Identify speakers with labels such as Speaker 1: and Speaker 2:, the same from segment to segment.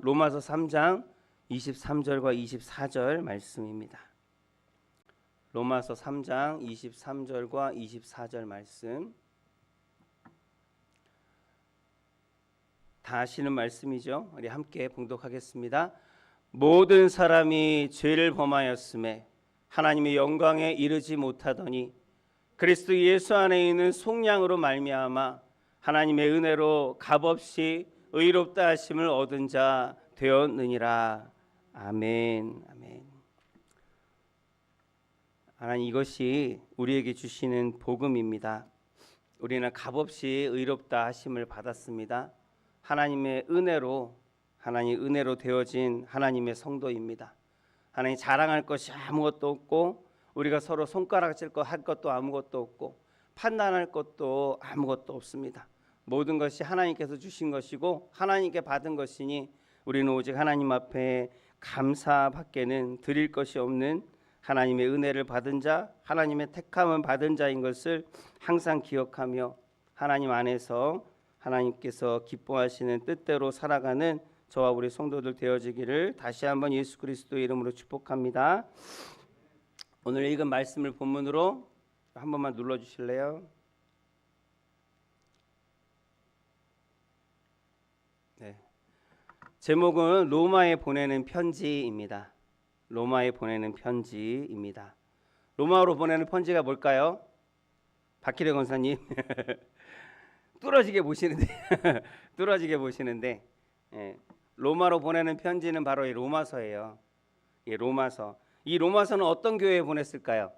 Speaker 1: 로마서 3장 23절과 24절 말씀입니다. 로마서 3장 23절과 24절 말씀. 다 아시는 말씀이죠. 우리 함께 봉독하겠습니다. 모든 사람이 죄를 범하였음에 하나님의 영광에 이르지 못하더니 그리스도 예수 안에 있는 속량으로 말미암아 하나님의 은혜로 값없이 의롭다 하심을 얻은 자 되었느니라. 아멘. 아멘. 하나님, 이것이 우리에게 주시는 복음입니다. 우리는 값없이 의롭다 하심을 받았습니다. 하나님의 은혜로 되어진 하나님의 성도입니다. 하나님, 자랑할 것이 아무것도 없고 우리가 서로 손가락질 할 것도 아무것도 없고 판단할 것도 아무것도 없습니다. 모든 것이 하나님께서 주신 것이고 하나님께 받은 것이니 우리는 오직 하나님 앞에 감사밖에는 드릴 것이 없는 하나님의 은혜를 받은 자, 하나님의 택함을 받은 자인 것을 항상 기억하며 하나님 안에서 하나님께서 기뻐하시는 뜻대로 살아가는 저와 우리 성도들 되어지기를 다시 한번 예수 그리스도의 이름으로 축복합니다. 오늘 읽은 말씀을 본문으로 한 번만 눌러주실래요? 네. 제목은 로마에 보내는 편지입니다. 로마에 보내는 편지입니다. 로마로 보내는 편지가 뭘까요? 박희래 권사님 뚫어지게 보시는데 로마로 보내는 편지는 바로 이 로마서예요. 이 로마서. 이 로마서는 어떤 교회에 보냈을까요?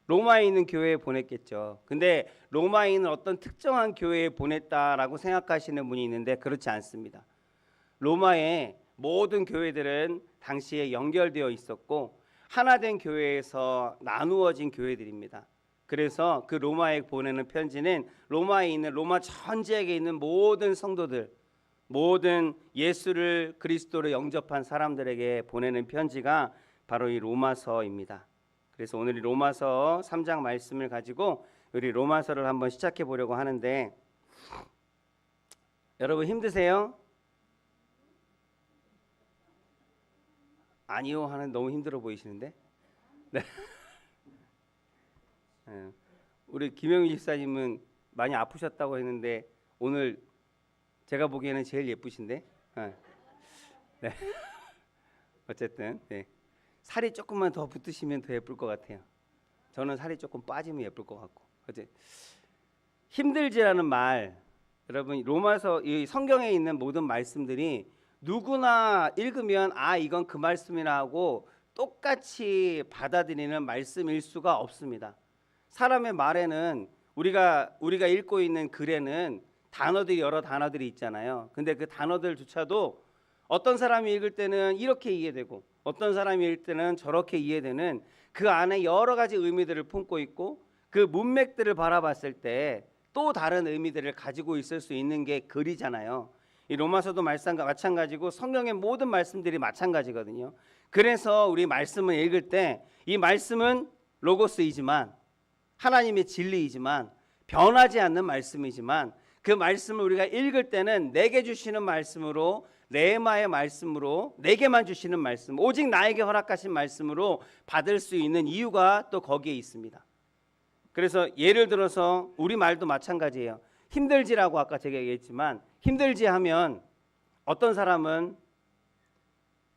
Speaker 1: 로마에 있는 교회에 보냈겠죠. 근데 로마에 있는 어떤 특정한 교회에 보냈다라고 생각하시는 분이 있는데 그렇지 않습니다. 로마의 모든 교회들은 당시에 연결되어 있었고 하나된 교회에서 나누어진 교회들입니다. 그래서 그 로마에 보내는 편지는 로마에 있는 로마 전지역에 있는 모든 성도들, 모든 예수를 그리스도로 영접한 사람들에게 보내는 편지가 바로 이 로마서입니다. 그래서 오늘 이 로마서 3장 말씀을 가지고 우리 로마서를 한번 시작해 보려고 하는데, 여러분 힘드세요? 아니요 하는 너무 힘들어 보이시는데? 네. 우리 김영희 집사님은 많이 아프셨다고 했는데 오늘 제가 보기에는 제일 예쁘신데? 네. 어쨌든 네. 살이 조금만 더 붙으시면 더 예쁠 것 같아요. 저는 살이 조금 빠지면 예쁠 것 같고. 어째 힘들지라는 말, 여러분 로마서 이 성경에 있는 모든 말씀들이 누구나 읽으면 아 이건 그 말씀이나 하고 똑같이 받아들이는 말씀일 수가 없습니다. 사람의 말에는 우리가 읽고 있는 글에는 단어들이 여러 단어들이 있잖아요. 근데 그 단어들조차도 어떤 사람이 읽을 때는 이렇게 이해되고 어떤 사람이 읽을 때는 저렇게 이해되는 그 안에 여러 가지 의미들을 품고 있고 그 문맥들을 바라봤을 때 또 다른 의미들을 가지고 있을 수 있는 게 글이잖아요. 이 로마서도 마찬가지고 성경의 모든 말씀들이 마찬가지거든요. 그래서 우리 말씀을 읽을 때 이 말씀은 로고스이지만 하나님의 진리이지만 변하지 않는 말씀이지만 그 말씀을 우리가 읽을 때는 내게 주시는 말씀으로, 레마의 말씀으로, 내게만 주시는 말씀, 오직 나에게 허락하신 말씀으로 받을 수 있는 이유가 또 거기에 있습니다. 그래서 예를 들어서 우리 말도 마찬가지예요. 힘들지라고 아까 제가 얘기했지만 힘들지 하면 어떤 사람은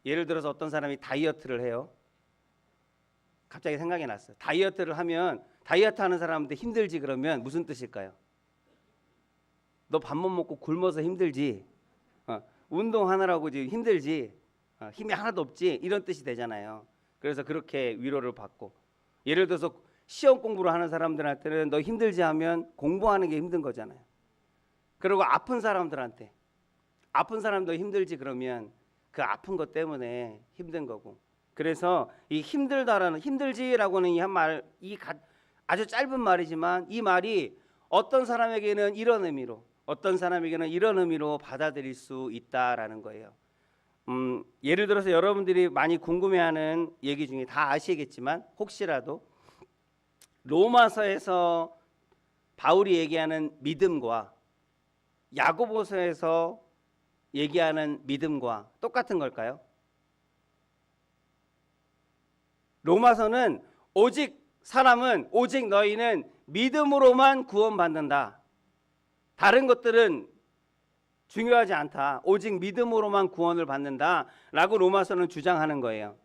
Speaker 1: 예를 들어서 어떤 사람이 다이어트를 해요. 갑자기 생각이 났어요. 다이어트를 하면 다이어트 하는 사람한테 힘들지 그러면 무슨 뜻일까요? 너 밥 못 먹고 굶어서 힘들지, 운동하느라고 지금 힘들지, 힘이 하나도 없지, 이런 뜻이 되잖아요. 그래서 그렇게 위로를 받고, 예를 들어서 시험 공부를 하는 사람들한테는 너 힘들지 하면 공부하는 게 힘든 거잖아요. 그리고 아픈 사람들한테 아픈 사람도 힘들지 그러면 그 아픈 것 때문에 힘든 거고. 그래서 이 힘들다라는, 힘들지라고는 이 아주 짧은 말이지만 이 말이 어떤 사람에게는 이런 의미로, 어떤 사람에게는 이런 의미로 받아들일 수 있다라는 거예요. 예를 들어서 여러분들이 많이 궁금해하는 얘기 중에 다 아시겠지만 혹시라도 로마서에서 바울이 얘기하는 믿음과 야고보서에서 얘기하는 믿음과 똑같은 걸까요? 로마서는 사람은 오직 너희는 믿음으로만 구원받는다. 다른 것들은 중요하지 않다. 오직 믿음으로만 구원을 받는다. 라고 로마서는 주장하는 거예요.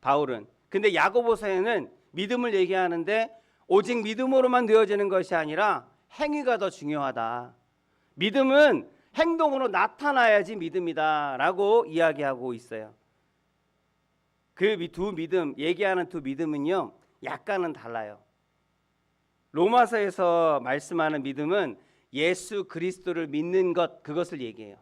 Speaker 1: 바울은. 근데 야고보서에는 믿음을 얘기하는데 오직 믿음으로만 되어지는 것이 아니라 행위가 더 중요하다. 믿음은 행동으로 나타나야지 믿음이다. 라고 이야기하고 있어요. 그 두 믿음, 얘기하는 두 믿음은요, 약간은 달라요. 로마서에서 말씀하는 믿음은 예수 그리스도를 믿는 것, 그것을 얘기해요.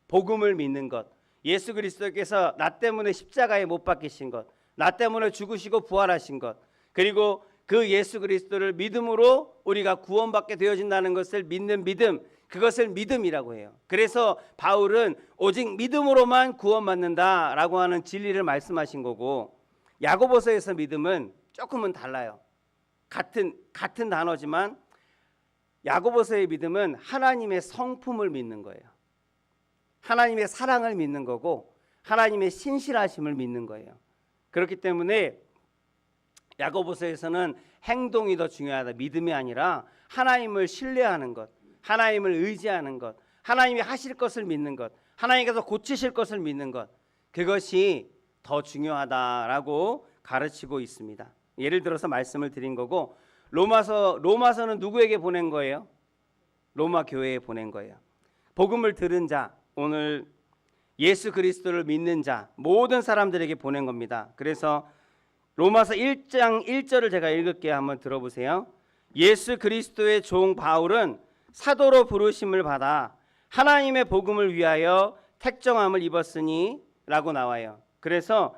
Speaker 1: 복음을 믿는 것. 예수 그리스도께서 나 때문에 십자가에 못 박히신 것, 나 때문에 죽으시고 부활하신 것, 그리고 그 예수 그리스도를 믿음으로 우리가 구원받게 되어진다는 것을 믿는 믿음, 그것을 믿음이라고 해요. 그래서 바울은 오직 믿음으로만 구원받는다라고 하는 진리를 말씀하신 거고, 야고보서에서 믿음은 조금은 달라요. 같은 단어지만 야고보서의 믿음은 하나님의 성품을 믿는 거예요. 하나님의 사랑을 믿는 거고 하나님의 신실하심을 믿는 거예요. 그렇기 때문에 야고보서에서는 행동이 더 중요하다. 믿음이 아니라 하나님을 신뢰하는 것, 하나님을 의지하는 것, 하나님이 하실 것을 믿는 것, 하나님께서 고치실 것을 믿는 것, 그것이 더 중요하다라고 가르치고 있습니다. 예를 들어서 말씀을 드린 거고, 로마서는 누구에게 보낸 거예요? 로마 교회에 보낸 거예요. 복음을 들은 자, 오늘 예수 그리스도를 믿는 자, 모든 사람들에게 보낸 겁니다. 그래서 로마서 1장 1절을 제가 읽을게요. 한번 들어보세요. 예수 그리스도의 종 바울은 사도로 부르심을 받아 하나님의 복음을 위하여 택정함을 입었으니 라고 나와요. 그래서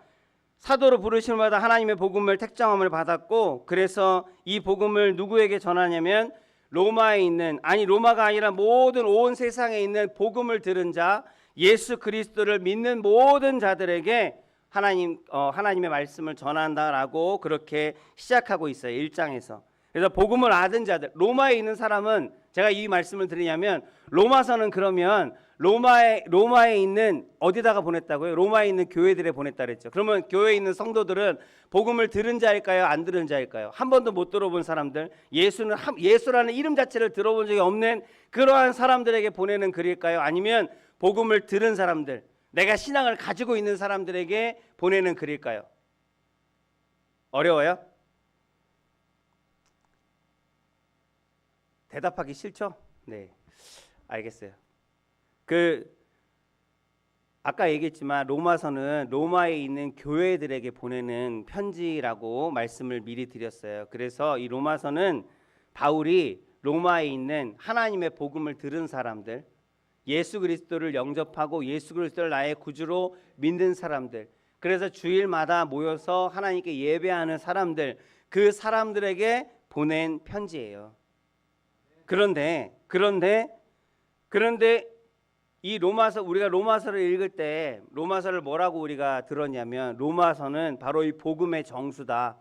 Speaker 1: 사도로 부르심을 받아 하나님의 복음을 택정함을 받았고, 그래서 이 복음을 누구에게 전하냐면 로마에 있는, 아니 로마가 아니라 모든 온 세상에 있는 복음을 들은 자, 예수 그리스도를 믿는 모든 자들에게 하나님의 말씀을 전한다라고 그렇게 시작하고 있어요. 1장에서. 그래서 복음을 얻은 자들, 로마에 있는 사람은, 제가 이 말씀을 드리냐면 로마서는 그러면 로마에 있는, 어디다가 보냈다고요? 로마에 있는 교회들에 보냈다 그랬죠. 그러면 교회에 있는 성도들은 복음을 들은 자일까요? 안 들은 자일까요? 한 번도 못 들어본 사람들, 예수라는 이름 자체를 들어본 적이 없는 그러한 사람들에게 보내는 글일까요? 아니면 복음을 들은 사람들, 내가 신앙을 가지고 있는 사람들에게 보내는 글일까요? 어려워요? 대답하기 싫죠? 네, 알겠어요. 아까 얘기했지만 로마서는 로마에 있는 교회들에게 보내는 편지라고 말씀을 미리 드렸어요. 그래서 이 로마서는 바울이 로마에 있는 하나님의 복음을 들은 사람들, 예수 그리스도를 영접하고 예수 그리스도를 나의 구주로 믿는 사람들, 그래서 주일마다 모여서 하나님께 예배하는 사람들, 그 사람들에게 보낸 편지예요. 그런데 이 우리가 로마서를 읽을 때 로마서를 뭐라고 우리가 들었냐면, 로마서는 바로 이 복음의 정수다.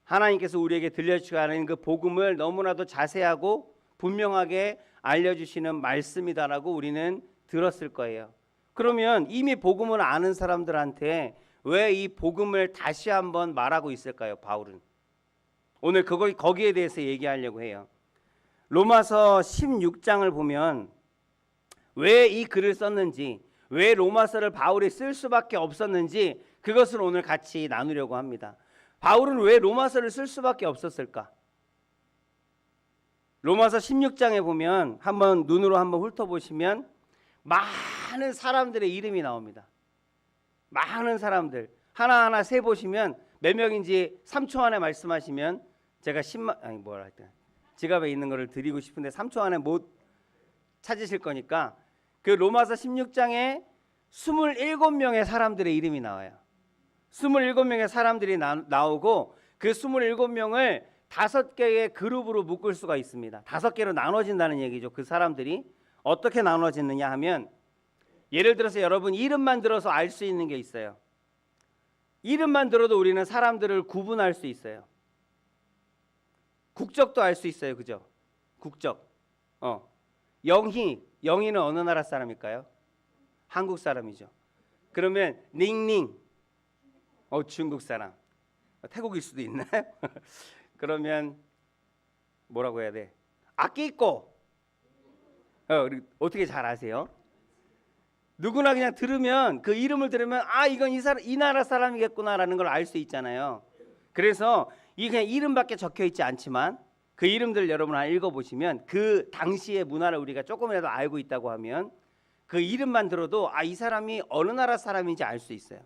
Speaker 1: 하나님께서 우리에게 들려주시고 하는 그 복음을 너무나도 자세하고 분명하게 알려주시는 말씀이다라고 우리는 들었을 거예요. 그러면 이미 복음을 아는 사람들한테 왜 이 복음을 다시 한번 말하고 있을까요? 바울은 오늘 거기에 대해서 얘기하려고 해요. 로마서 16장을 보면 왜 이 글을 썼는지, 왜 로마서를 바울이 쓸 수밖에 없었는지, 그것을 오늘 같이 나누려고 합니다. 바울은 왜 로마서를 쓸 수밖에 없었을까? 로마서 16장에 보면 한번 눈으로 한번 훑어보시면 많은 사람들의 이름이 나옵니다. 많은 사람들 하나하나 세보시면 몇 명인지 3초 안에 말씀하시면 제가 지갑에 있는 거를 드리고 싶은데 3초 안에 못 찾으실 거니까, 그 로마서 16장에 27명의 사람들의 이름이 나와요. 27명의 사람들이 나오고, 그 27명을 5개의 그룹으로 묶을 수가 있습니다. 5개로 나눠진다는 얘기죠. 그 사람들이 어떻게 나눠지느냐 하면, 예를 들어서 여러분 이름만 들어서 알 수 있는 게 있어요. 이름만 들어도 우리는 사람들을 구분할 수 있어요. 국적도 알 수 있어요. 그죠? 국적. 영희는 어느 나라 사람일까요? 한국 사람이죠. 그러면 닝닝, 중국 사람. 태국일 수도 있나요? 그러면 뭐라고 해야 돼? 아끼꼬. 어떻게 잘 아세요? 누구나 그냥 들으면 그 이름을 들으면 아 이건 이 나라 사람이겠구나라는 걸 알 수 있잖아요. 그래서 이 그냥 이름밖에 적혀 있지 않지만 그 이름들 여러분 하나 읽어보시면 그 당시의 문화를 우리가 조금이라도 알고 있다고 하면 그 이름만 들어도 아 이 사람이 어느 나라 사람인지 알 수 있어요.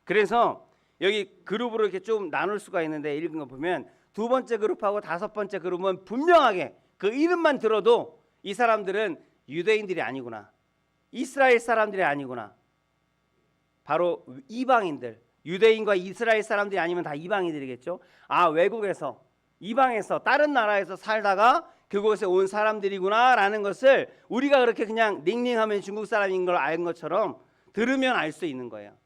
Speaker 1: 그래서 여기 그룹으로 이렇게 좀 나눌 수가 있는데 읽은 거 보면 두 번째 그룹하고 다섯 번째 그룹은 분명하게 그 이름만 들어도 이 사람들은 유대인들이 아니구나, 이스라엘 사람들이 아니구나, 바로 이방인들, 유대인과 이스라엘 사람들이 아니면 다 이방인들이겠죠. 아 외국에서 이방에서 다른 나라에서 살다가 그곳에 온 사람들이구나라는 것을 우리가 그렇게 그냥 닝닝하면 중국 사람인 걸 아는 것처럼 들으면 알 수 있는 거예요.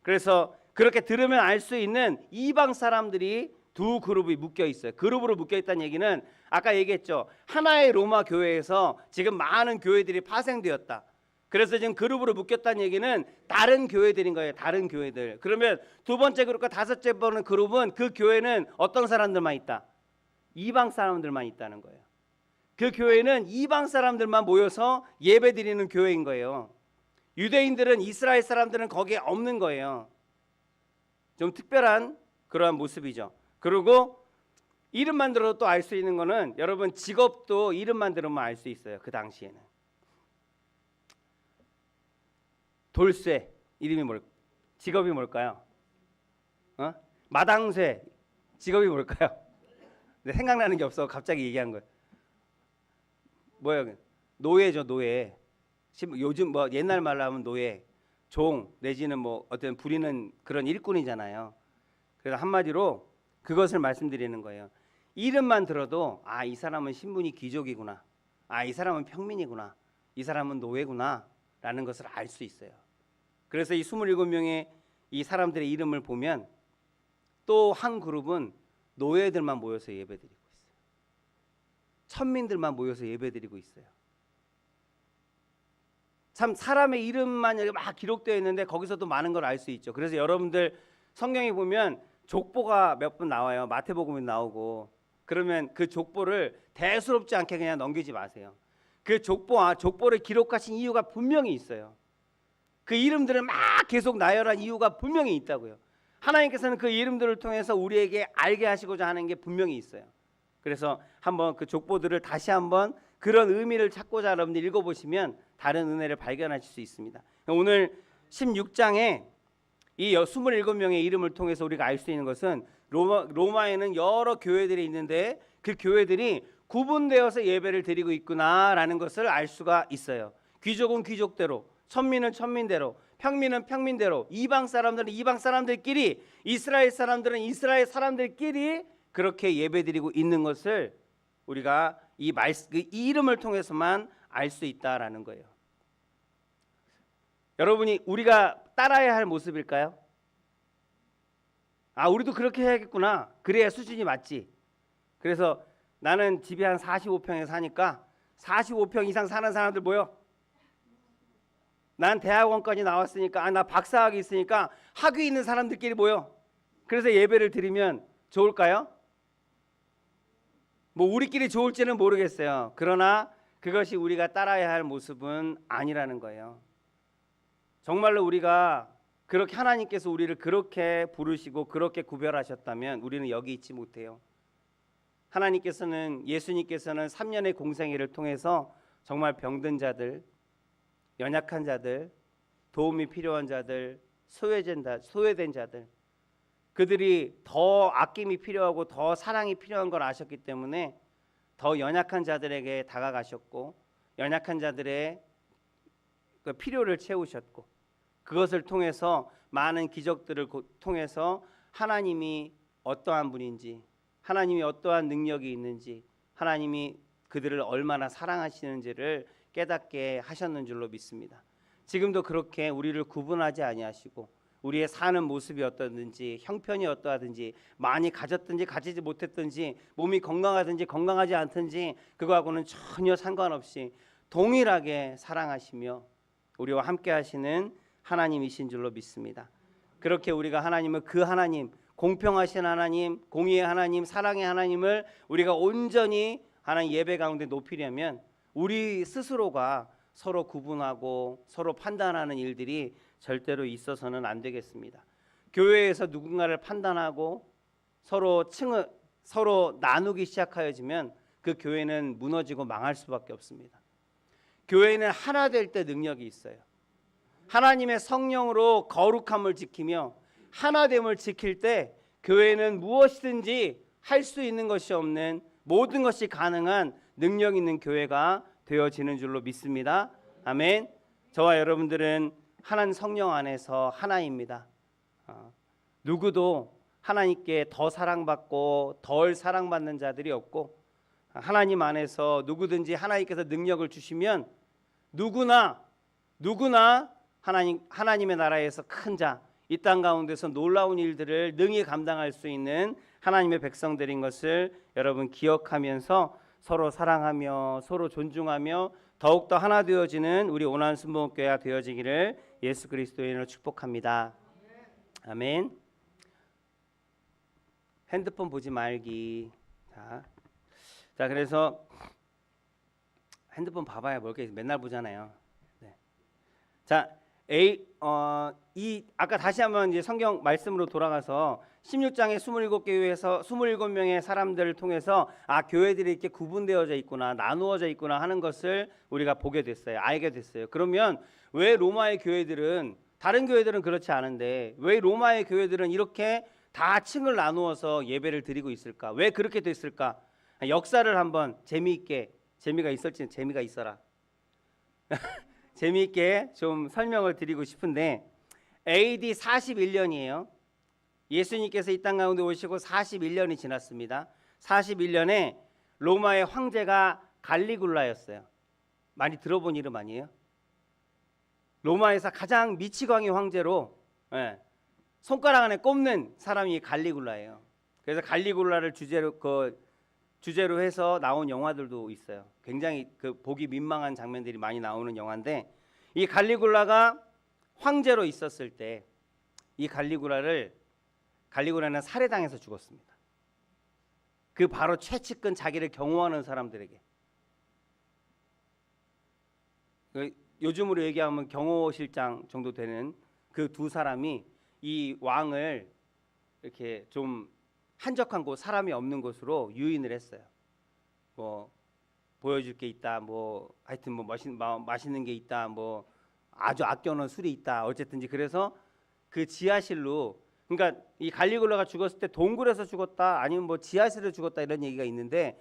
Speaker 1: 그래서 그렇게 들으면 알 수 있는 이방 사람들이 두 그룹이 묶여 있어요. 그룹으로 묶여 있다는 얘기는 아까 얘기했죠. 하나의 로마 교회에서 지금 많은 교회들이 파생되었다. 그래서 지금 그룹으로 묶였다는 얘기는 다른 교회들인 거예요. 다른 교회들. 그러면 두 번째 그룹과 다섯째 번은 그룹은 그 교회는 어떤 사람들만 있다? 이방 사람들만 있다는 거예요. 그 교회는 이방 사람들만 모여서 예배드리는 교회인 거예요. 유대인들은, 이스라엘 사람들은 거기에 없는 거예요. 좀 특별한 그러한 모습이죠. 그리고 이름만 들어도 또 알 수 있는 거는 여러분 직업도 이름만 들으면 알 수 있어요. 그 당시에는 돌쇠 이름이 직업이 뭘까요? 마당쇠 직업이 뭘까요? 근데 생각나는 게 없어 갑자기 얘기한 거예요. 뭐예요? 노예죠. 노예. 요즘 뭐 옛날 말로 하면 노예, 종 내지는 뭐 어떤 부리는 그런 일꾼이잖아요. 그래서 한마디로 그것을 말씀드리는 거예요. 이름만 들어도 아 이 사람은 신분이 귀족이구나, 아 이 사람은 평민이구나, 이 사람은 노예구나 라는 것을 알 수 있어요. 그래서 이 27명의 이 사람들의 이름을 보면 또 한 그룹은 노예들만 모여서 예배드리고 있어요. 천민들만 모여서 예배드리고 있어요. 참 사람의 이름만 여기 막 기록되어 있는데 거기서도 많은 걸 알 수 있죠. 그래서 여러분들 성경에 보면 족보가 몇 번 나와요. 마태복음에 나오고. 그러면 그 족보를 대수롭지 않게 그냥 넘기지 마세요. 그 족보를 기록하신 이유가 분명히 있어요. 그 이름들을 막 계속 나열한 이유가 분명히 있다고요. 하나님께서는 그 이름들을 통해서 우리에게 알게 하시고자 하는 게 분명히 있어요. 그래서 한번 그 족보들을 다시 한번 그런 의미를 찾고자 여러분들 읽어보시면 다른 은혜를 발견하실 수 있습니다. 오늘 16장에 이 27명의 이름을 통해서 우리가 알 수 있는 것은 로마에는 여러 교회들이 있는데 그 교회들이 구분되어서 예배를 드리고 있구나라는 것을 알 수가 있어요. 귀족은 귀족대로, 천민은 천민대로, 평민은 평민대로, 이방 사람들은 이방 사람들끼리, 이스라엘 사람들은 이스라엘 사람들끼리 그렇게 예배드리고 있는 것을 우리가 이 이름을 통해서만 알 수 있다라는 거예요. 여러분이 우리가 따라야 할 모습일까요? 아, 우리도 그렇게 해야겠구나. 그래야 수준이 맞지. 그래서 나는 집이 한 45평에 사니까 45평 이상 사는 사람들 모여. 난 대학원까지 나왔으니까 나 박사학위 있으니까 학위 있는 사람들끼리 모여. 그래서 예배를 드리면 좋을까요? 뭐 우리끼리 좋을지는 모르겠어요. 그러나 그것이 우리가 따라야 할 모습은 아니라는 거예요. 정말로 우리가 그렇게 하나님께서 우리를 그렇게 부르시고 그렇게 구별하셨다면 우리는 여기 있지 못해요. 하나님께서는, 예수님께서는 3년의 공생애를 통해서 정말 병든 자들, 연약한 자들, 도움이 필요한 자들, 소외된 자들, 그들이 더 아낌이 필요하고 더 사랑이 필요한 걸 아셨기 때문에 더 연약한 자들에게 다가가셨고 연약한 자들의 그 필요를 채우셨고 그것을 통해서 많은 기적들을 통해서 하나님이 어떠한 분인지, 하나님이 어떠한 능력이 있는지, 하나님이 그들을 얼마나 사랑하시는지를 깨닫게 하셨는 줄로 믿습니다. 지금도 그렇게 우리를 구분하지 아니하시고 우리의 사는 모습이 어떠든지, 형편이 어떠하든지, 많이 가졌든지 가지지 못했든지, 몸이 건강하든지 건강하지 않든지 그거하고는 전혀 상관없이 동일하게 사랑하시며 우리와 함께 하시는 하나님이신 줄로 믿습니다. 그렇게 우리가 하나님을 그 하나님, 공평하신 하나님, 공의의 하나님, 사랑의 하나님을 우리가 온전히 하나님 예배 가운데 높이려면 우리 스스로가 서로 구분하고 서로 판단하는 일들이 절대로 있어서는 안 되겠습니다. 교회에서 누군가를 판단하고 서로 나누기 시작하여지면 그 교회는 무너지고 망할 수밖에 없습니다. 교회는 하나 될 때 능력이 있어요. 하나님의 성령으로 거룩함을 지키며 하나됨을 지킬 때 교회는 무엇이든지 할 수 있는 것이 없는 모든 것이 가능한 능력 있는 교회가 되어지는 줄로 믿습니다. 아멘. 저와 여러분들은 하나님 성령 안에서 하나입니다. 누구도 하나님께 더 사랑받고 덜 사랑받는 자들이 없고 하나님 안에서 누구든지 하나님께서 능력을 주시면 누구나 하나님의 나라에서 큰 자, 이 땅 가운데서 놀라운 일들을 능히 감당할 수 있는 하나님의 백성들인 것을 여러분 기억하면서 서로 사랑하며 서로 존중하며 더욱더 하나 되어지는 우리 온화한 순복음교회가 되어지기를 예수 그리스도의 이름으로 축복합니다. 아멘. 핸드폰 보지 말기. 자, 그래서 핸드폰 봐봐야 뭘 게 맨날 보잖아요. 네. 자, 아까 다시 한번 이제 성경 말씀으로 돌아가서 16장의 27교회에서 27명의 사람들을 통해서 교회들이 이렇게 구분되어져 있구나, 나누어져 있구나 하는 것을 우리가 보게 됐어요. 알게 됐어요. 그러면 왜 로마의 교회들은, 다른 교회들은 그렇지 않은데 왜 로마의 교회들은 이렇게 다 층을 나누어서 예배를 드리고 있을까? 왜 그렇게 됐을까? 역사를 한번 재미가 있을지 재미가 있어라. 재미있게 좀 설명을 드리고 싶은데 AD 41년이에요. 예수님께서 이 땅 가운데 오시고 41년이 지났습니다. 41년에 로마의 황제가 갈리굴라였어요. 많이 들어본 이름 아니에요? 로마에서 가장 미치광이 황제로 손가락 안에 꼽는 사람이 갈리굴라예요. 그래서 갈리굴라를 주제로 해서 나온 영화들도 있어요. 굉장히 보기 민망한 장면들이 많이 나오는 영화인데, 이 갈리굴라가 황제로 있었을 때 이 갈리굴라는 살해당해서 죽었습니다. 그 바로 최측근 자기를 경호하는 사람들에게. 요즘으로 얘기하면 경호실장 정도 되는 그 두 사람이 이 왕을 이렇게 좀 한적한 곳, 사람이 없는 곳으로 유인을 했어요. 뭐 보여줄 게 있다, 뭐 하여튼 뭐 맛있는 게 있다, 뭐 아주 아껴놓은 술이 있다, 어쨌든지 그래서 그 지하실로, 그러니까 이 갈리굴라가 죽었을 때 동굴에서 죽었다, 아니면 뭐 지하실에서 죽었다 이런 얘기가 있는데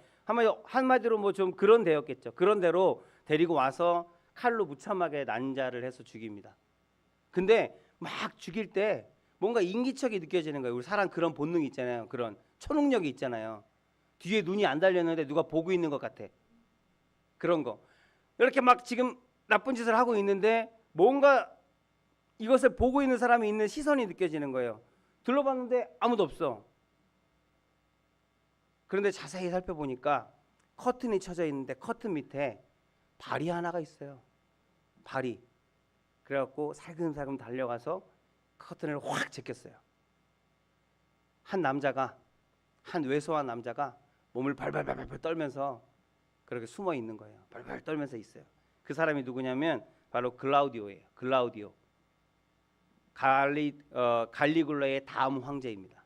Speaker 1: 한마디로 뭐 좀 그런 데였겠죠. 그런 데로 데리고 와서 칼로 무참하게 난자를 해서 죽입니다. 근데 막 죽일 때 뭔가 인기척이 느껴지는 거예요. 우리 사람 그런 본능이 있잖아요. 그런 초능력이 있잖아요. 뒤에 눈이 안 달렸는데 누가 보고 있는 것 같아. 그런 거. 이렇게 막 지금 나쁜 짓을 하고 있는데 뭔가 이것을 보고 있는 사람이 있는 시선이 느껴지는 거예요. 둘러봤는데 아무도 없어. 그런데 자세히 살펴보니까 커튼이 쳐져 있는데 커튼 밑에 발이 하나가 있어요. 발이. 그래갖고 살금살금 달려가서 커튼을 확 제꼈어요. 한 왜소한 남자가 몸을 발발발발 떨면서 그렇게 숨어 있는 거예요. 발발 떨면서 있어요. 그 사람이 누구냐면 바로 글라우디오예요. 글라우디오. 갈리굴라의 다음 황제입니다.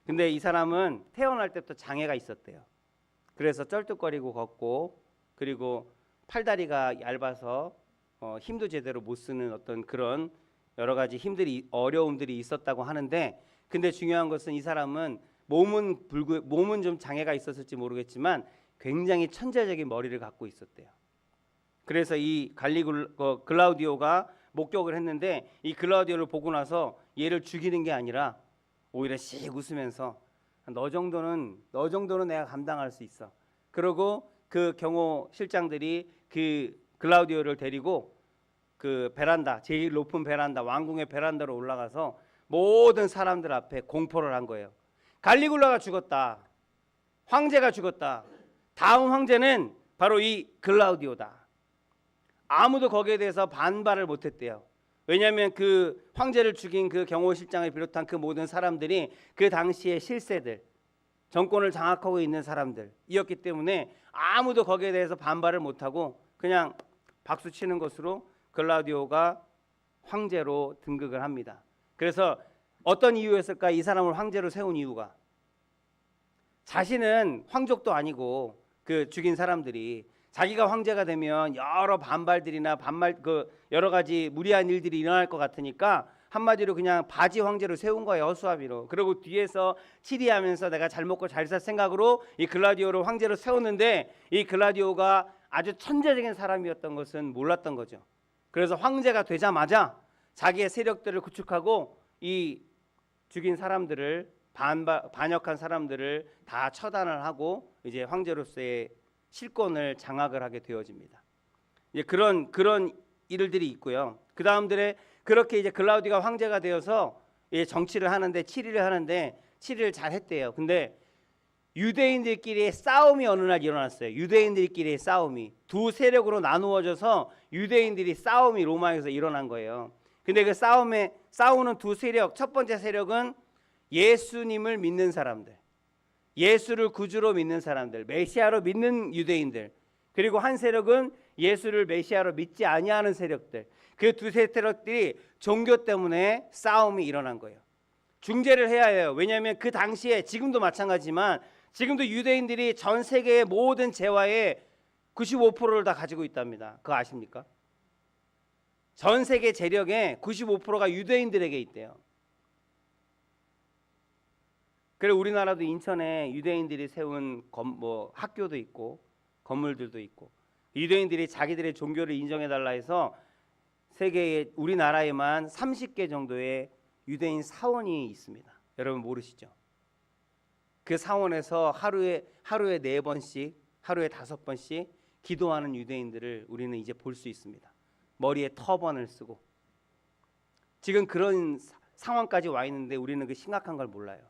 Speaker 1: 근데 이 사람은 태어날 때부터 장애가 있었대요. 그래서 쩔뚝거리고 걷고, 그리고 팔다리가 얇아서 힘도 제대로 못 쓰는 어떤 그런 여러 가지 어려움들이 있었다고 하는데, 근데 중요한 것은 이 사람은 몸은 좀 장애가 있었을지 모르겠지만 굉장히 천재적인 머리를 갖고 있었대요. 그래서 이 글라우디오가 목격을 했는데, 이 글라우디오를 보고 나서 얘를 죽이는 게 아니라 오히려 씩 웃으면서 너 정도는 내가 감당할 수 있어. 그러고 그 경호 실장들이 그 글라우디오를 데리고 그 베란다, 제일 높은 베란다, 왕궁의 베란다로 올라가서 모든 사람들 앞에 공포를 한 거예요. 갈리굴라가 죽었다. 황제가 죽었다. 다음 황제는 바로 이 글라우디오다. 아무도 거기에 대해서 반발을 못했대요. 왜냐하면 그 황제를 죽인 그 경호실장을 비롯한 그 모든 사람들이 그 당시의 실세들, 정권을 장악하고 있는 사람들이었기 때문에 아무도 거기에 대해서 반발을 못하고 그냥 박수 치는 것으로 글라우디오가 황제로 등극을 합니다. 그래서 어떤 이유였을까? 이 사람을 황제로 세운 이유가, 자신은 황족도 아니고 그 죽인 사람들이 자기가 황제가 되면 여러 반발들이나 여러 가지 무리한 일들이 일어날 것 같으니까 한마디로 그냥 바지 황제로 세운 거예요, 허수아비로. 그리고 뒤에서 치리하면서 내가 잘 먹고 잘 살 생각으로 이 글라디오를 황제로 세웠는데, 이 글라디오가 아주 천재적인 사람이었던 것은 몰랐던 거죠. 그래서 황제가 되자마자 자기의 세력들을 구축하고 이 죽인 사람들을 반역한 사람들을 다 처단을 하고 이제 황제로서의 실권을 장악을 하게 되어집니다. 이제 그런 일들이 있고요. 그 다음들에 그렇게 이제 글라우디가 황제가 되어서 정치를 하는데, 치리를 하는데 치리를 잘 했대요. 근데 유대인들끼리의 싸움이 어느 날 일어났어요. 유대인들끼리의 싸움이 두 세력으로 나누어져서 유대인들이 싸움이 로마에서 일어난 거예요. 근데 그 싸우는 두 세력, 첫 번째 세력은 예수님을 믿는 사람들, 예수를 구주로 믿는 사람들, 메시아로 믿는 유대인들, 그리고 한 세력은 예수를 메시아로 믿지 아니하는 세력들. 그 두 세력들이 종교 때문에 싸움이 일어난 거예요. 중재를 해야 해요. 왜냐하면 그 당시에, 지금도 마찬가지지만 지금도 유대인들이 전 세계의 모든 재화의 95%를 다 가지고 있답니다. 그거 아십니까? 전 세계 재력의 95%가 유대인들에게 있대요. 그리고 우리나라도 인천에 유대인들이 세운 학교도 있고 건물들도 있고, 유대인들이 자기들의 종교를 인정해달라 해서 세계에, 우리나라에만 30개 정도의 유대인 사원이 있습니다. 여러분 모르시죠? 그 사원에서 하루에 4번씩, 하루에 5번씩 기도하는 유대인들을 우리는 이제 볼 수 있습니다. 머리에 터번을 쓰고. 지금 그런 상황까지 와 있는데 우리는 그 심각한 걸 몰라요.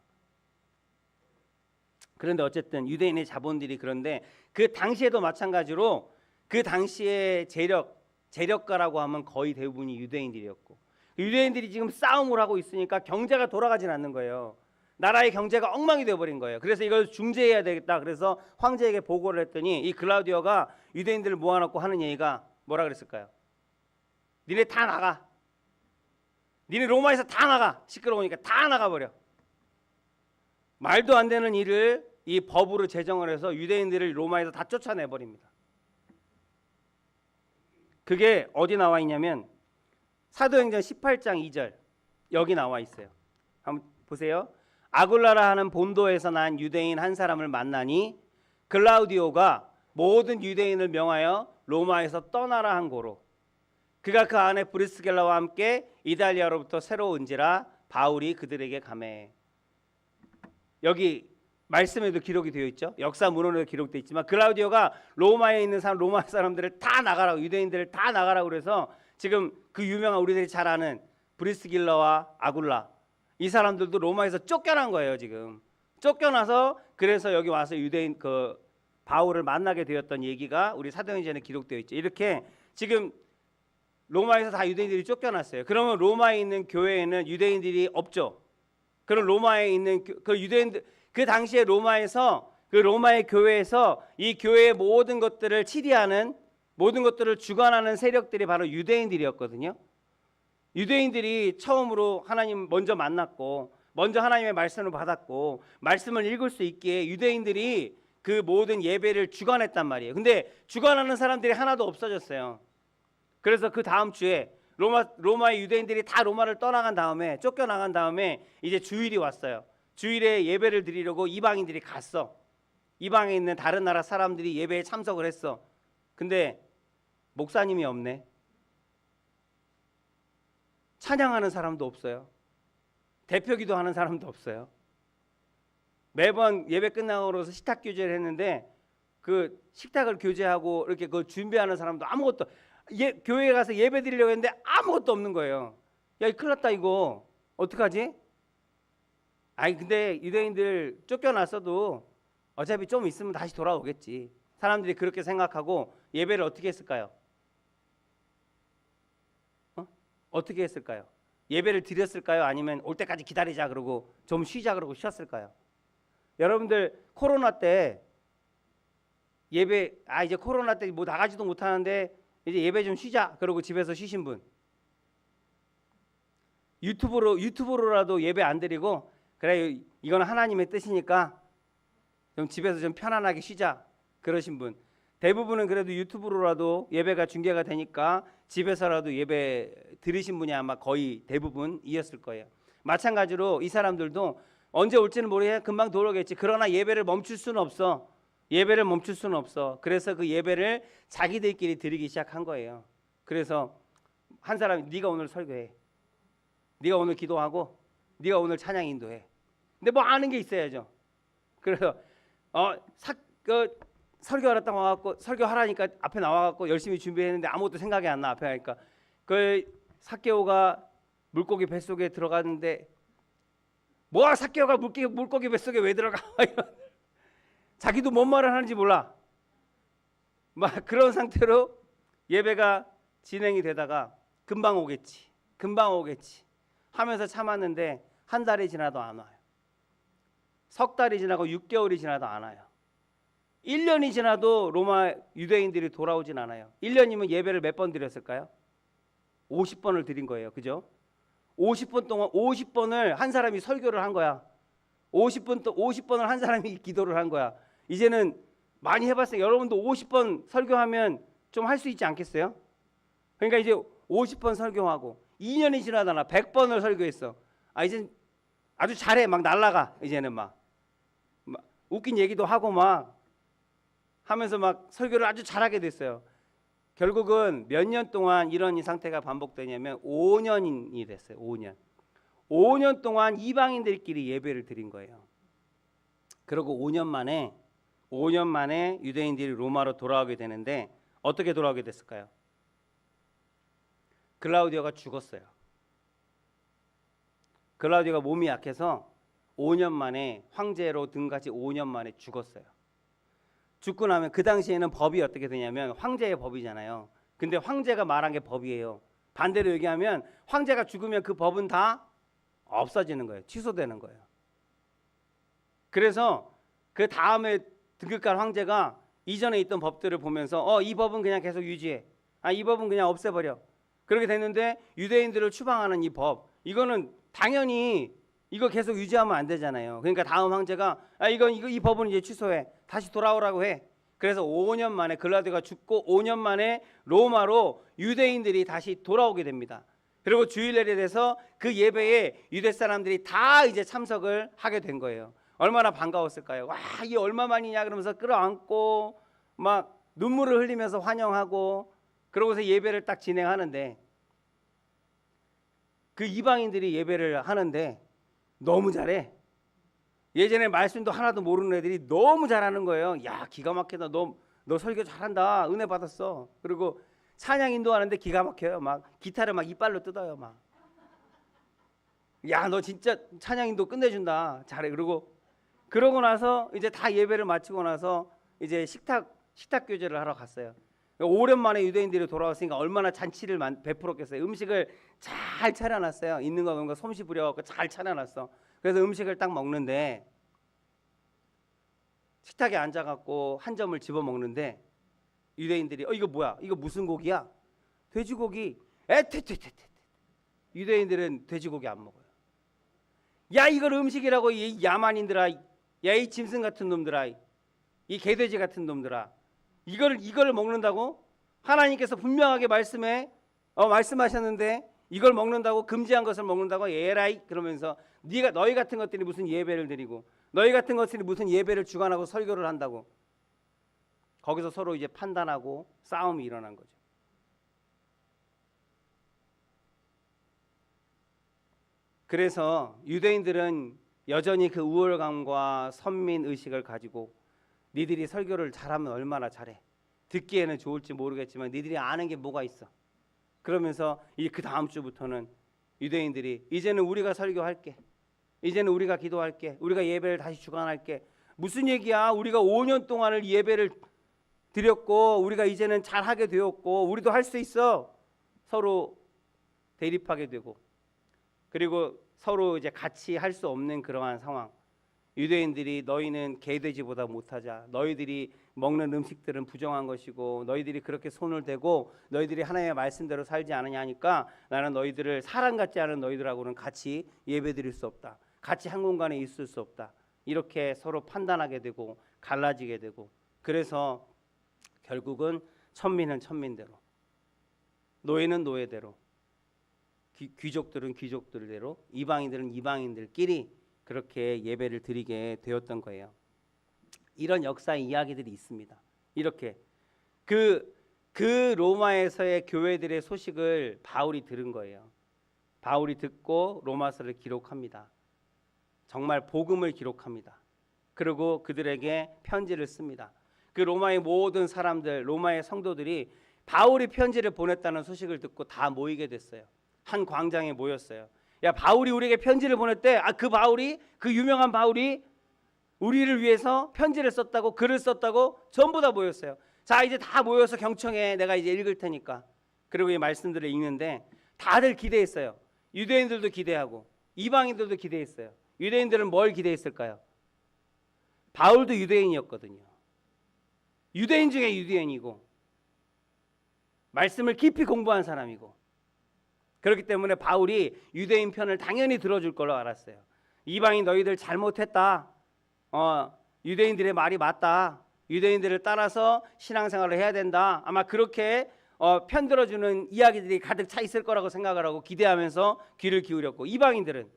Speaker 1: 그런데 어쨌든 유대인의 자본들이, 그런데 그 당시에도 마찬가지로 그 당시의 재력가라고 하면 거의 대부분이 유대인들이었고, 유대인들이 지금 싸움을 하고 있으니까 경제가 돌아가진 않는 거예요. 나라의 경제가 엉망이 되어버린 거예요. 그래서 이걸 중재해야 되겠다. 그래서 황제에게 보고를 했더니 이 글라우디오가 유대인들을 모아놓고 하는 얘기가 뭐라 그랬을까요? 니네 다 나가. 니네 로마에서 다 나가. 시끄러우니까 다 나가버려. 말도 안 되는 일을 이 법으로 제정을 해서 유대인들을 로마에서 다 쫓아내버립니다. 그게 어디 나와 있냐면 사도행전 18장 2절 여기 나와 있어요. 한번 보세요. 아굴라라 하는 본도에서 난 유대인 한 사람을 만나니 글라우디오가 모든 유대인을 명하여 로마에서 떠나라 한 고로 그가 그 안에 브리스길라와 함께 이달리아로부터 새로 온지라 바울이 그들에게 가매. 여기 말씀에도 기록이 되어 있죠. 역사 문헌에도 기록되어 있지만 글라우디오가 로마에 있는 로마 사람들을 다 나가라고, 유대인들을 다 나가라고 그래서 지금 그 유명한 우리들이 잘 아는 브리스길라와 아굴라, 이 사람들도 로마에서 쫓겨난 거예요. 지금 쫓겨나서 그래서 여기 와서 유대인 그 바울을 만나게 되었던 얘기가 우리 사도행전에 기록되어 있죠. 이렇게 지금 로마에서 다 유대인들이 쫓겨났어요. 그러면 로마에 있는 교회에는 유대인들이 없죠. 그럼 로마에 있는 그 유대인들, 그 당시에 로마에서, 그 로마의 교회에서 이 교회의 모든 것들을 치리하는, 모든 것들을 주관하는 세력들이 바로 유대인들이었거든요. 유대인들이 처음으로 하나님 먼저 만났고, 먼저 하나님의 말씀을 받았고, 말씀을 읽을 수 있기에 유대인들이 그 모든 예배를 주관했단 말이에요. 근데 주관하는 사람들이 하나도 없어졌어요. 그래서 그 다음 주에 로마의 유대인들이 다 로마를 떠나간 다음에, 쫓겨나간 다음에 이제 주일이 왔어요. 주일에 예배를 드리려고 이방인들이 갔어. 이방에 있는 다른 나라 사람들이 예배에 참석을 했어. 근데 목사님이 없네. 찬양하는 사람도 없어요. 대표 기도하는 사람도 없어요. 매번 예배 끝나고 그래서 식탁 교제를 했는데 그 식탁을 교제하고 이렇게 그 준비하는 사람도 아무것도, 교회에 가서 예배 드리려고 했는데 아무것도 없는 거예요. 야, 큰일 났다 이거. 어떡하지? 아니 근데 유대인들 쫓겨났어도 어차피 좀 있으면 다시 돌아오겠지. 사람들이 그렇게 생각하고 예배를 어떻게 했을까요? 어떻게 했을까요? 예배를 드렸을까요? 아니면 올 때까지 기다리자 그러고 좀 쉬자 그러고 쉬었을까요? 여러분들 코로나 때 예배 이제 코로나 때 뭐 나가지도 못하는데 이제 예배 좀 쉬자 그러고 집에서 쉬신 분, 유튜브로라도 예배 안 드리고 그래 이건 하나님의 뜻이니까 좀 집에서 좀 편안하게 쉬자 그러신 분, 대부분은 그래도 유튜브로라도 예배가 중계가 되니까 집에서라도 예배 드리신 분이 아마 거의 대부분이었을 거예요. 마찬가지로 이 사람들도 언제 올지는 모르게 금방 돌아오겠지. 그러나 예배를 멈출 수는 없어. 예배를 멈출 수는 없어. 그래서 그 예배를 자기들끼리 드리기 시작한 거예요. 그래서 한 사람이 네가 오늘 설교해, 네가 오늘 기도하고, 네가 오늘 찬양 인도해. 근데 뭐 아는 게 있어야죠. 그래서 설교하러 딱 와갖고 설교하라니까 앞에 나와갖고 열심히 준비했는데 아무것도 생각이 안 나. 앞에 하니까 그 삭개오가 물고기 뱃속에 들어갔는데 뭐야 삭개오가 물고기 뱃속에 왜 들어가? 자기도 뭔 말을 하는지 몰라. 막 그런 상태로 예배가 진행이 되다가 금방 오겠지 하면서 참았는데 한 달이 지나도 안 와요. 석 달이 지나고 6개월이 지나도 안 와요. 1년이 지나도 로마 유대인들이 돌아오진 않아요. 1년이면 예배를 몇 번 드렸을까요? 50번을 드린 거예요. 그죠? 50번 동안 50번을 한 사람이 설교를 한 거야. 50번을 한 사람이 기도를 한 거야. 이제는 많이 해봤어요. 여러분도 50번 설교하면 좀 할 수 있지 않겠어요? 그러니까 이제 50번 설교하고 2년이 지나다나 100번을 설교했어. 이제 아주 잘해. 막 날라가. 이제는 막 웃긴 얘기도 하고 막 하면서 막 설교를 아주 잘하게 됐어요. 결국은 몇 년 동안 이런 상태가 반복되냐면 5년이 됐어요. 5년 동안 이방인들끼리 예배를 드린 거예요. 그리고 5년 만에 유대인들이 로마로 돌아오게 되는데 어떻게 돌아오게 됐을까요? 글라우디오가 죽었어요. 글라우디오가 몸이 약해서 5년 만에 황제로 등같이 5년 만에 죽었어요. 죽고 나면 그 당시에는 법이 어떻게 되냐면 황제의 법이잖아요. 근데 황제가 말한 게 법이에요. 반대로 얘기하면 황제가 죽으면 그 법은 다 없어지는 거예요. 취소되는 거예요. 그래서 그 다음에 등극할 황제가 이전에 있던 법들을 보면서 이 법은 그냥 계속 유지해. 이 법은 그냥 없애버려. 그렇게 됐는데 유대인들을 추방하는 이 법, 이거는 당연히 이거 계속 유지하면 안 되잖아요. 그러니까 다음 황제가 이 법은 이제 취소해. 다시 돌아오라고 해. 그래서 5년 만에 글라디오가 죽고 5년 만에 로마로 유대인들이 다시 돌아오게 됩니다. 그리고 주일날이 돼서 그 예배에 유대 사람들이 다 이제 참석을 하게 된 거예요. 얼마나 반가웠을까요? 와, 이게 얼마만이냐 그러면서 끌어안고 막 눈물을 흘리면서 환영하고 그러고서 예배를 딱 진행하는데 그 이방인들이 예배를 하는데 너무 잘해. 예전에 말씀도 하나도 모르는 애들이 너무 잘하는 거예요. 야, 기가 막히다. 너 설교 잘한다. 은혜 받았어. 그리고 찬양 인도하는데 기가 막혀요. 막 기타를 막 이빨로 뜯어요. 막. 야, 너 진짜 찬양 인도 끝내준다. 잘해. 그러고 나서 이제 다 예배를 마치고 나서 이제 식탁 교제를 하러 갔어요. 오랜만에 유대인들이 돌아왔으니까 얼마나 잔치를 베풀었겠어요. 음식을 잘 차려놨어요. 있는 거 없는 거 솜씨 부려갖고 잘 차려놨어. 그래서 음식을 딱 먹는데 식탁에 앉아갖고 한 점을 집어 먹는데 유대인들이 이거 뭐야? 이거 무슨 고기야? 돼지고기. 에테테테테. 유대인들은 돼지고기 안 먹어요. 야, 이걸 음식이라고 이 야만인들아, 야, 이 짐승 같은 놈들아, 이 개돼지 같은 놈들아, 이걸 먹는다고? 하나님께서 분명하게 말씀하셨는데 이걸 먹는다고, 금지한 것을 먹는다고? 에라이. 그러면서 너희 같은 것들이 무슨 예배를 드리고 너희 같은 것들이 무슨 예배를 주관하고 설교를 한다고. 거기서 서로 이제 판단하고 싸움이 일어난 거죠. 그래서 유대인들은 여전히 그 우월감과 선민의식을 가지고 니들이 설교를 잘하면 얼마나 잘해. 듣기에는 좋을지 모르겠지만 니들이 아는 게 뭐가 있어. 그러면서 그 다음 주부터는 유대인들이 이제는 우리가 설교할게. 이제는 우리가 기도할게. 우리가 예배를 다시 주관할게. 무슨 얘기야? 우리가 5년 동안을 예배를 드렸고 우리가 이제는 잘하게 되었고 우리도 할 수 있어. 서로 대립하게 되고, 그리고 서로 이제 같이 할 수 없는 그러한 상황. 유대인들이 너희는 개돼지보다 못하자, 너희들이 먹는 음식들은 부정한 것이고 너희들이 그렇게 손을 대고 너희들이 하나님의 말씀대로 살지 않으냐 하니까 나는 너희들을 사람 같지 않은 너희들하고는 같이 예배드릴 수 없다, 같이 한 공간에 있을 수 없다, 이렇게 서로 판단하게 되고 갈라지게 되고, 그래서 결국은 천민은 천민대로, 노예는 노예대로, 귀족들은 귀족들대로, 이방인들은 이방인들끼리 그렇게 예배를 드리게 되었던 거예요. 이런 역사의 이야기들이 있습니다. 이렇게 그 로마에서의 교회들의 소식을 바울이 들은 거예요. 바울이 듣고 로마서를 기록합니다. 정말 복음을 기록합니다. 그리고 그들에게 편지를 씁니다. 그 로마의 모든 사람들, 로마의 성도들이 바울이 편지를 보냈다는 소식을 듣고 다 모이게 됐어요. 한 광장에 모였어요. 야, 바울이 우리에게 편지를 보냈대. 그 바울이, 그 유명한 바울이 우리를 위해서 편지를 썼다고, 글을 썼다고, 전부 다 모였어요. 자, 이제 다 모여서 경청해. 내가 이제 읽을 테니까. 그리고 이 말씀들을 읽는데 다들 기대했어요. 유대인들도 기대하고 이방인들도 기대했어요. 유대인들은 뭘 기대했을까요? 바울도 유대인이었거든요. 유대인 중에 유대인이고 말씀을 깊이 공부한 사람이고, 그렇기 때문에 바울이 유대인 편을 당연히 들어줄 걸로 알았어요. 이방인 너희들 잘못했다. 유대인들의 말이 맞다. 유대인들을 따라서 신앙생활을 해야 된다. 아마 그렇게 편 들어주는 이야기들이 가득 차 있을 거라고 생각을 하고 기대하면서 귀를 기울였고, 이방인들은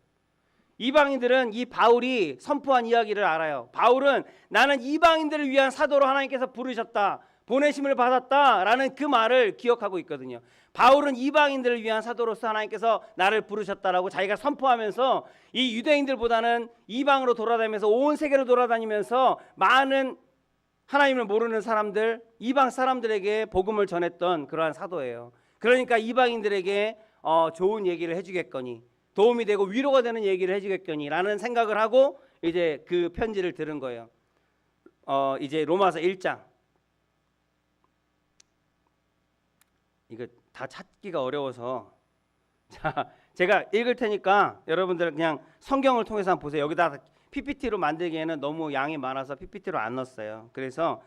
Speaker 1: 이 바울이 선포한 이야기를 알아요. 바울은 나는 이방인들을 위한 사도로 하나님께서 부르셨다, 보내심을 받았다라는 그 말을 기억하고 있거든요. 바울은 이방인들을 위한 사도로서 하나님께서 나를 부르셨다라고 자기가 선포하면서 이 유대인들보다는 이방으로 돌아다니면서 온 세계로 돌아다니면서 많은 하나님을 모르는 사람들, 이방 사람들에게 복음을 전했던 그러한 사도예요. 그러니까 이방인들에게 좋은 얘기를 해주겠거니, 도움이 되고 위로가 되는 얘기를 해주겠거니 라는 생각을 하고 이제 그 편지를 들은 거예요. 이제 로마서 1장. 이거 다 찾기가 어려워서 자, 제가 읽을 테니까 여러분들 그냥 성경을 통해서 한번 보세요. 여기다 PPT로 만들기에는 너무 양이 많아서 PPT로 안 넣었어요. 그래서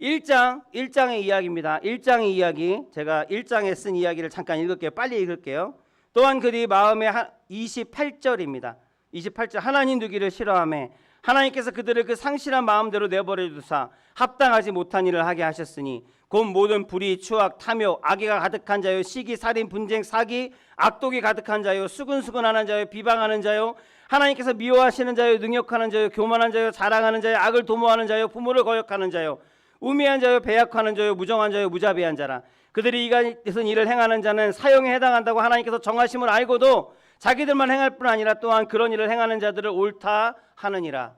Speaker 1: 1장의 이야기입니다. 1장의 이야기, 제가 1장에 쓴 이야기를 잠깐 읽을게요. 빨리 읽을게요. 또한 그들이 마음에 28절입니다. 28절, 하나님 두기를 싫어하며 하나님께서 그들을 그 상실한 마음대로 내버려 두사 합당하지 못한 일을 하게 하셨으니 곧 모든 불의, 추악, 탐욕, 악의가 가득한 자요, 시기, 살인, 분쟁, 사기, 악독이 가득한 자요, 수근수근하는 자요, 비방하는 자요, 하나님께서 미워하시는 자요, 능욕하는 자요, 교만한 자요, 자랑하는 자요, 악을 도모하는 자요, 부모를 거역하는 자요, 우매한 자요, 배약하는 자요, 무정한 자요, 무자비한 자라. 그들이 이 같은 일을 행하는 자는 사형에 해당한다고 하나님께서 정하심을 알고도 자기들만 행할 뿐 아니라 또한 그런 일을 행하는 자들을 옳다 하느니라.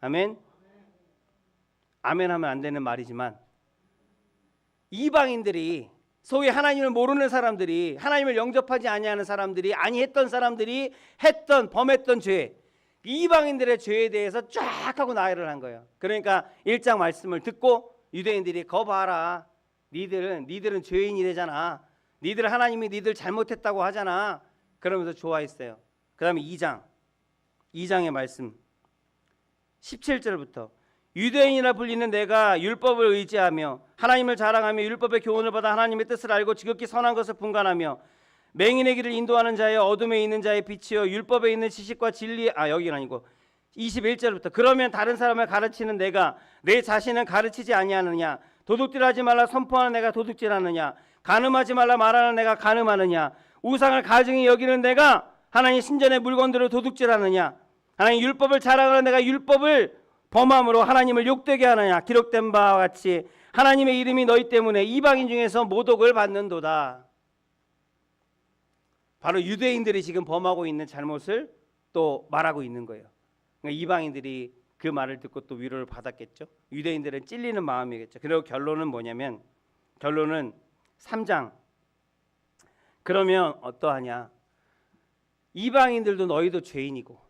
Speaker 1: 아멘. 아멘 하면 안 되는 말이지만, 이방인들이, 소위 하나님을 모르는 사람들이, 하나님을 영접하지 아니하는 사람들이, 아니했던 사람들이 범했던 죄, 이방인들의 죄에 대해서 쫙 하고 나열을 한 거예요. 그러니까 1장 말씀을 듣고 유대인들이 거 봐라, 니들은 죄인이래잖아, 니들 하나님이 니들 잘못했다고 하잖아, 그러면서 좋아했어요. 그 다음에 2장의 말씀 17절부터 유대인이라 불리는 내가 율법을 의지하며 하나님을 자랑하며 율법의 교훈을 받아 하나님의 뜻을 알고 지극히 선한 것을 분간하며 맹인의 길을 인도하는 자여, 어둠에 있는 자의 빛이여, 율법에 있는 지식과 진리, 여기는 아니고 21절부터 그러면 다른 사람을 가르치는 내가 내 자신은 가르치지 아니하느냐, 도둑질하지 말라 선포하는 내가 도둑질하느냐, 간음하지 말라 말하는 내가 간음하느냐, 우상을 가증히 여기는 내가 하나님 신전의 물건들을 도둑질하느냐, 하나님 율법을 자랑하는 내가 율법을 범함으로 하나님을 욕되게 하느냐. 기록된 바와 같이 하나님의 이름이 너희 때문에 이방인 중에서 모독을 받는도다. 바로 유대인들이 지금 범하고 있는 잘못을 또 말하고 있는 거예요. 그러니까 이방인들이 그 말을 듣고 또 위로를 받았겠죠. 유대인들은 찔리는 마음이겠죠. 그리고 결론은 뭐냐면, 결론은 3장. 그러면 어떠하냐, 이방인들도 너희도 죄인이고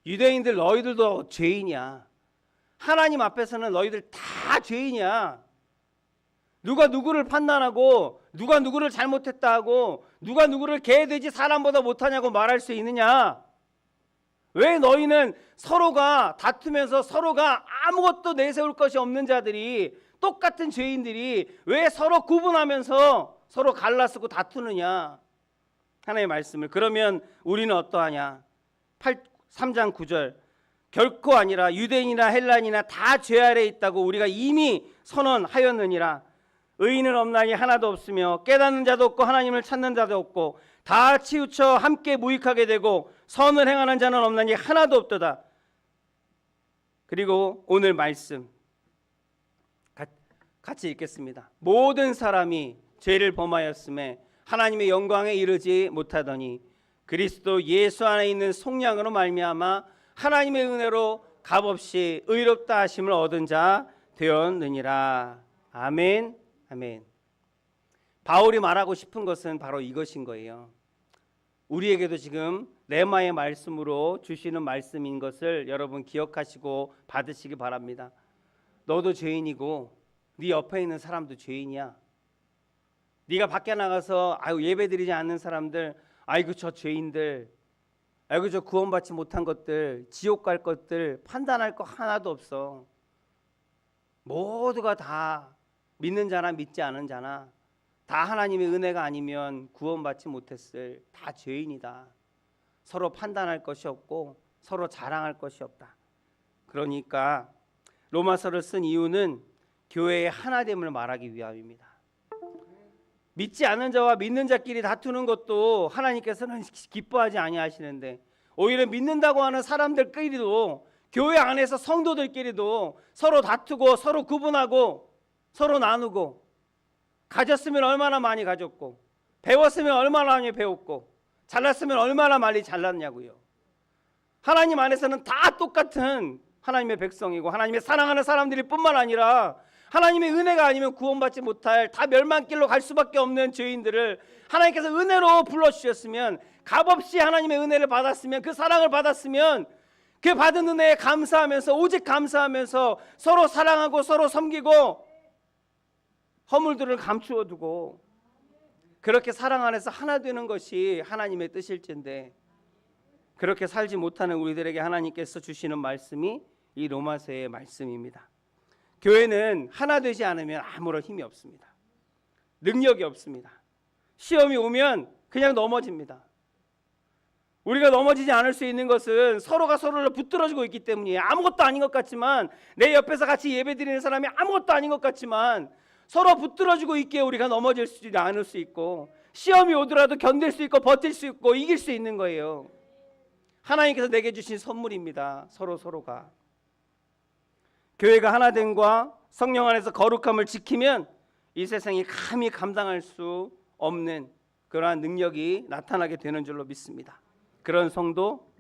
Speaker 1: 유대인들 너희들도 죄인이야. 하나님 앞에서는 너희들 다 죄인이야. 누가 누구를 판단하고 누가 누구를 잘못했다 하고 누가 누구를 개 돼지 사람보다 못하냐고 말할 수 있느냐? 왜 너희는 서로가 다투면서 서로가 아무것도 내세울 것이 없는 자들이, 똑같은 죄인들이 왜 서로 구분하면서 서로 갈라쓰고 다투느냐? 하나님의 말씀을. 그러면 우리는 어떠하냐? 3장 9절, 결코 아니라 유대인이나 헬라인이나 다 죄 아래 있다고 우리가 이미 선언하였느니라. 의인은 없나니 하나도 없으며 깨닫는 자도 없고 하나님을 찾는 자도 없고 다 치우쳐 함께 무익하게 되고 선을 행하는 자는 없나니 하나도 없도다. 그리고 오늘 말씀 같이 읽겠습니다. 모든 사람이 죄를 범하였음에 하나님의 영광에 이르지 못하더니 그리스도 예수 안에 있는 속량으로 말미암아 하나님의 은혜로 값없이 의롭다 하심을 얻은 자 되었느니라. 아멘. 아멘. 바울이 말하고 싶은 것은 바로 이것인 거예요. 우리에게도 지금 레마의 말씀으로 주시는 말씀인 것을 여러분 기억하시고 받으시기 바랍니다. 너도 죄인이고 네 옆에 있는 사람도 죄인이야. 네가 밖에 나가서 예배드리지 않는 사람들, 아이고 저 죄인들, 아이고 저 구원받지 못한 것들, 지옥 갈 것들 판단할 거 하나도 없어. 모두가 다 믿는 자나 믿지 않은 자나 다 하나님의 은혜가 아니면 구원받지 못했을 다 죄인이다. 서로 판단할 것이 없고 서로 자랑할 것이 없다. 그러니까 로마서를 쓴 이유는 교회의 하나됨을 말하기 위함입니다. 믿지 않는 자와 믿는 자끼리 다투는 것도 하나님께서는 기뻐하지 아니하시는데, 오히려 믿는다고 하는 사람들끼리도, 교회 안에서 성도들끼리도 서로 다투고 서로 구분하고 서로 나누고, 가졌으면 얼마나 많이 가졌고 배웠으면 얼마나 많이 배웠고 잘났으면 얼마나 많이 잘났냐고요. 하나님 안에서는 다 똑같은 하나님의 백성이고 하나님의 사랑하는 사람들이 뿐만 아니라 하나님의 은혜가 아니면 구원받지 못할 다 멸망길로 갈 수밖에 없는 죄인들을 하나님께서 은혜로 불러주셨으면, 값없이 하나님의 은혜를 받았으면, 그 사랑을 받았으면 그 받은 은혜에 감사하면서, 오직 감사하면서 서로 사랑하고 서로 섬기고 허물들을 감추어 두고 그렇게 사랑 안에서 하나 되는 것이 하나님의 뜻일진데, 그렇게 살지 못하는 우리들에게 하나님께서 주시는 말씀이 이 로마서의 말씀입니다. 교회는 하나 되지 않으면 아무런 힘이 없습니다. 능력이 없습니다. 시험이 오면 그냥 넘어집니다. 우리가 넘어지지 않을 수 있는 것은 서로가 서로를 붙들어주고 있기 때문이에요. 아무것도 아닌 것 같지만, 내 옆에서 같이 예배드리는 사람이 아무것도 아닌 것 같지만 서로 붙들어주고 있기에 우리가 넘어질 수 않을 수 있고, 시험이 오더라도 견딜 수 있고 버틸 수 있고 이길 수 있는 거예요. 하나님께서 내게 주신 선물입니다. 서로가. 교회가 하나됨과 성령 안에서 거룩함을 지키면 이 세상이 감히 감당할 수 없는 그러한 능력이 나타나게 되는 줄로 믿습니다. 그런 성도,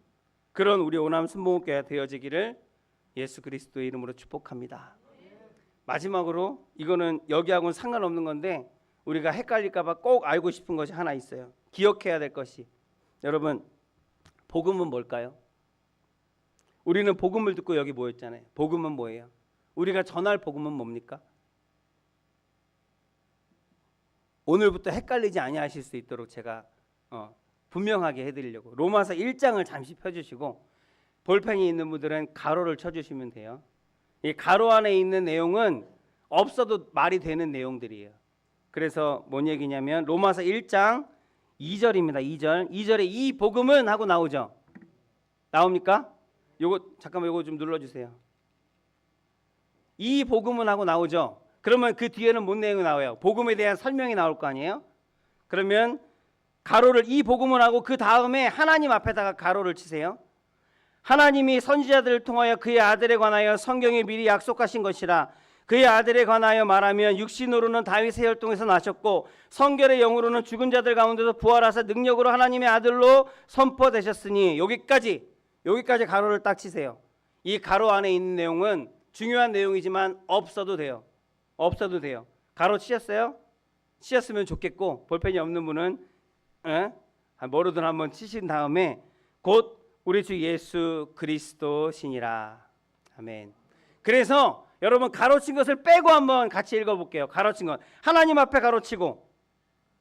Speaker 1: 그런 우리 오남 순복음교회가 되어지기를 예수 그리스도의 이름으로 축복합니다. 마지막으로, 이거는 여기하고는 상관없는 건데 우리가 헷갈릴까 봐 꼭 알고 싶은 것이 하나 있어요. 기억해야 될 것이. 여러분, 복음은 뭘까요? 우리는 복음을 듣고 여기 모였잖아요. 복음은 뭐예요? 우리가 전할 복음은 뭡니까? 오늘부터 헷갈리지 아니하실 수 있도록 제가 분명하게 해드리려고 로마서 1장을 잠시 펴주시고, 볼펜이 있는 분들은 가로를 쳐주시면 돼요. 이 가로 안에 있는 내용은 없어도 말이 되는 내용들이에요. 그래서 뭔 얘기냐면 로마서 1장 2절입니다. 2절에 이 복음은 하고 나오죠. 나옵니까? 잠깐만 요거 좀 눌러주세요. 이 복음은 하고 나오죠. 그러면 그 뒤에는 뭔 내용이 나와요? 복음에 대한 설명이 나올 거 아니에요? 그러면 가로를 이 복음을 하고 그 다음에 하나님 앞에다가 가로를 치세요. 하나님이 선지자들을 통하여 그의 아들에 관하여 성경에 미리 약속하신 것이라. 그의 아들에 관하여 말하면 육신으로는 다윗의 혈통에서 나셨고 성결의 영으로는 죽은 자들 가운데서 부활하사 능력으로 하나님의 아들로 선포되셨으니. 여기까지 가로를 딱 치세요. 이 가로 안에 있는 내용은 중요한 내용이지만 없어도 돼요. 가로 치셨어요? 치셨으면 좋겠고, 볼펜이 없는 분은 뭐로든 한번 치신 다음에 곧 우리 주 예수 그리스도시니라. 아멘. 그래서 여러분, 가로친 것을 빼고 한번 같이 읽어볼게요. 가로친 것, 하나님 앞에 가로치고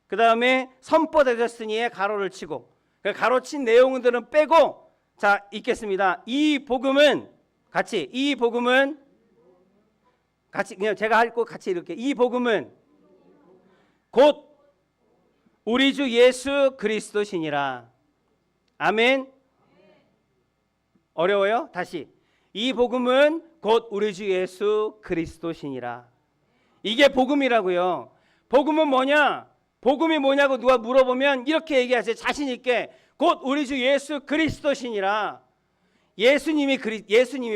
Speaker 1: 그 다음에 선포되셨으니에 가로를 치고, 그 가로친 내용들은 빼고, 자 읽겠습니다. 이 복음은 같이, 이 복음은 같이, 그냥 제가 할 거 같이 이렇게, 이 복음은 곧 우리 주 예수 그리스도시니라. 아멘. 어려워요? 다시. 이 복음은 곧 우리 주 예수 그리스도시니라. 이게 복음이라고요. 복음은 뭐냐? 복음이 뭐냐고 누가 물어보면 이렇게 얘기하세요. 자신 있게. 곧 우리 주 예수 그리스도시니라. 예수님이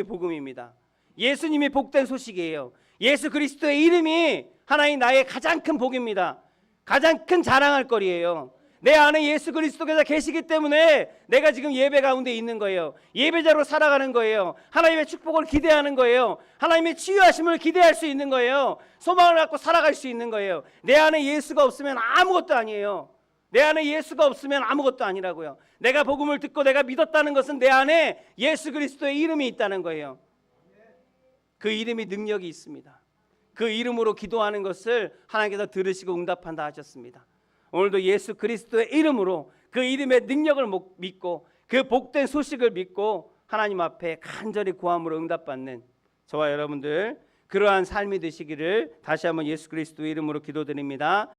Speaker 1: 복음입니다. 예수님이 복된 소식이에요. 예수 그리스도의 이름이 하나님 나의 가장 큰 복입니다. 가장 큰 자랑할 거리예요. 내 안에 예수 그리스도께서 계시기 때문에 내가 지금 예배 가운데 있는 거예요. 예배자로 살아가는 거예요. 하나님의 축복을 기대하는 거예요. 하나님의 치유하심을 기대할 수 있는 거예요. 소망을 갖고 살아갈 수 있는 거예요. 내 안에 예수가 없으면 아무것도 아니에요. 내 안에 예수가 없으면 아무것도 아니라고요. 내가 복음을 듣고 내가 믿었다는 것은 내 안에 예수 그리스도의 이름이 있다는 거예요. 그 이름이 능력이 있습니다. 그 이름으로 기도하는 것을 하나님께서 들으시고 응답한다 하셨습니다. 오늘도 예수 그리스도의 이름으로 그 이름의 능력을 믿고 그 복된 소식을 믿고 하나님 앞에 간절히 구함으로 응답받는 저와 여러분들 그러한 삶이 되시기를 다시 한번 예수 그리스도의 이름으로 기도드립니다.